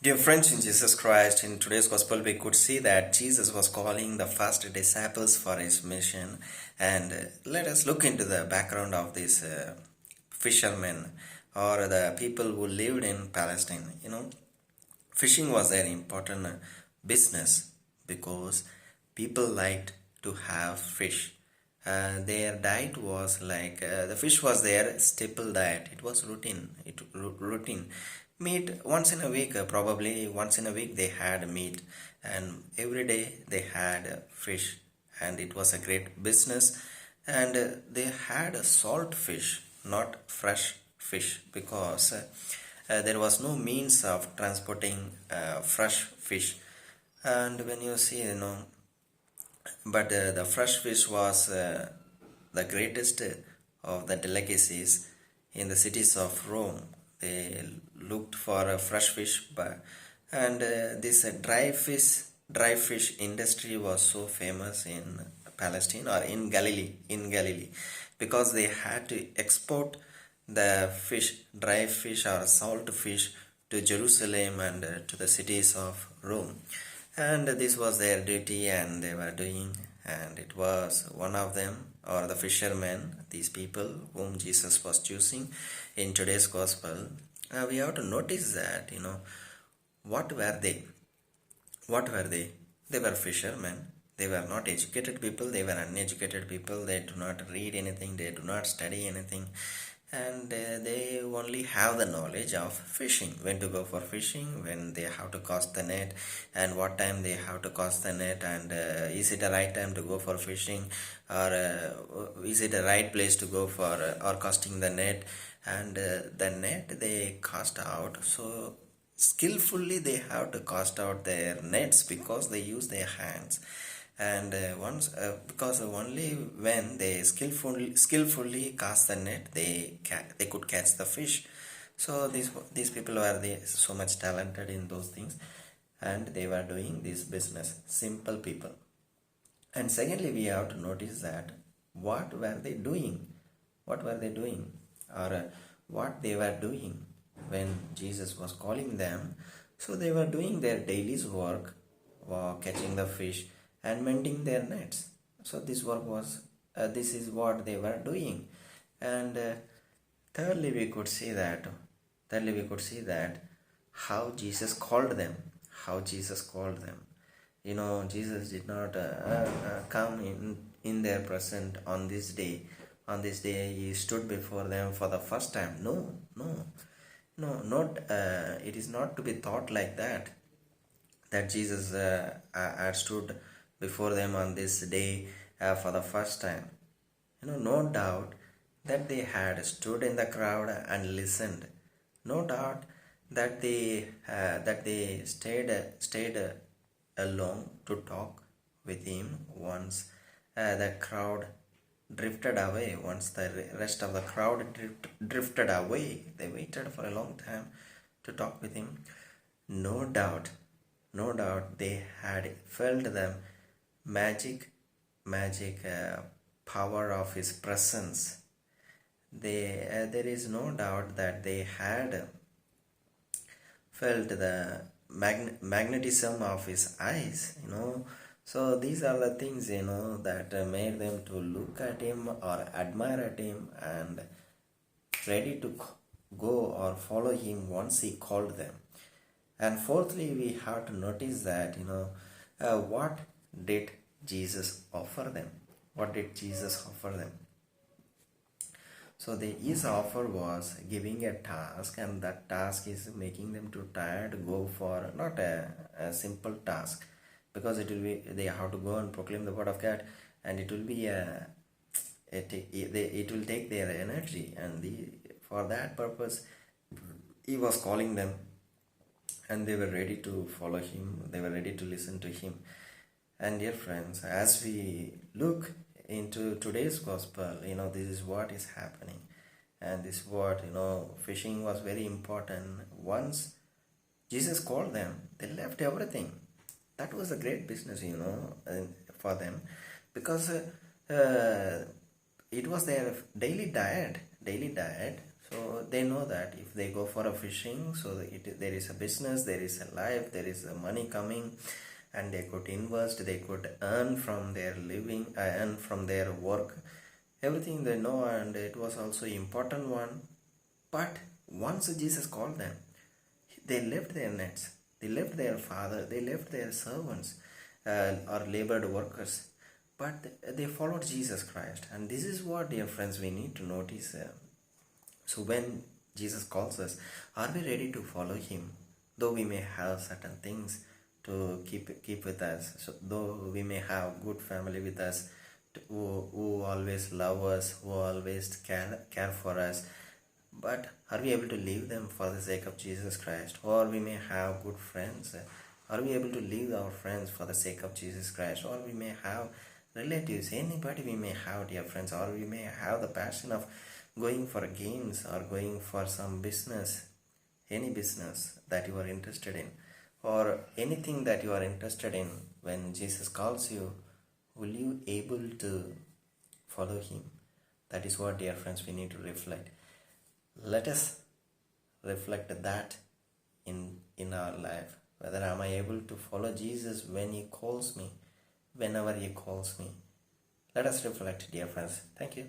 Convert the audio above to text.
Dear friends in Jesus Christ, in today's gospel, we could see that Jesus was calling the first disciples for his mission. And let us look into the background of these fishermen or the people who lived in Palestine. Fishing was their important business because people liked to have fish. Their diet was like the fish was their staple diet. It was routine. Routine. Meat once in a week, probably once in a week they had meat, and every day they had fish, and it was a great business. And they had a salt fish, not fresh fish, because there was no means of transporting fresh fish. And when you see, but the fresh fish was the greatest of the delicacies in the cities of Rome. They looked for a fresh fish, and this dry fish industry was so famous in Palestine or in Galilee, because they had to export the fish, dry fish or salt fish, to Jerusalem and to the cities of Rome. And this was their duty, and they were doing, and it was one of them, or the fishermen, these people whom Jesus was choosing in today's gospel. We have to notice that, what were they? What were they? They were fishermen. They were not educated people, they were uneducated people. They do not read anything, they do not study anything, and they only have the knowledge of fishing, when to go for fishing, when they have to cast the net, and what time they have to cast the net, and is it a right time to go for fishing, or is it a right place to go for or casting the net. And the net they cast out so skillfully, they have to cast out their nets because they use their hands. And once because only when they skillfully cast the net, they could catch the fish. So these people were so much talented in those things, and they were doing this business, simple people. And secondly, we have to notice that what were they doing? What were they doing? Or what they were doing when Jesus was calling them? So they were doing their daily work, catching the fish and mending their nets. So this is what they were doing. And thirdly, we could see that. How Jesus called them. How Jesus called them. Jesus did not come in their present on this day. On this day, he stood before them for the first time. No, not. It is not to be thought like that. That Jesus had stood before them on this day for the first time. No doubt that they had stood in the crowd and listened. No doubt that they stayed alone to talk with him once the crowd drifted away. Once the rest of the crowd drifted away, they waited for a long time to talk with him. No doubt they had felt the magic power of his presence. There is no doubt that they had felt the magnetism of his eyes. So these are the things, that made them to look at him or admire at him and ready to go or follow him once he called them. And fourthly, we have to notice that, what did Jesus offer them? What did Jesus offer them? So his offer was giving a task, and that task is making them too tired to go for not a simple task, because they have to go and proclaim the word of God, and it will be it will take their energy, and for that purpose he was calling them, and they were ready to follow him. They were ready to listen to him. And dear friends, as we look into today's gospel, this is what is happening. And this is what, fishing was very important. Once Jesus called them, they left everything. That was a great business, for them, because it was their daily diet. So they know that if they go for a fishing, so there is a business, there is a life, there is a money coming, and they could invest, they could earn from their living, earn from their work, everything they know, and it was also important one. But once Jesus called them, they left their nets, they left their father, they left their servants, or labored workers, but they followed Jesus Christ. And this is what, dear friends, we need to notice. So when Jesus calls us, are we ready to follow him? Though we may have certain things to keep with us, so though we may have good family with us, who always love us, who always care for us, but are we able to leave them for the sake of Jesus Christ? Or we may have good friends. Are we able to leave our friends for the sake of Jesus Christ? Or we may have relatives, anybody we may have, dear friends, or we may have the passion of going for games or going for some business, any business that you are interested in, or anything that you are interested in. When Jesus calls you, will you able to follow him? That is what, dear friends, we need to reflect. Let us reflect that in our life. Whether am I able to follow Jesus when he calls me, whenever he calls me? Let us reflect, dear friends. Thank you.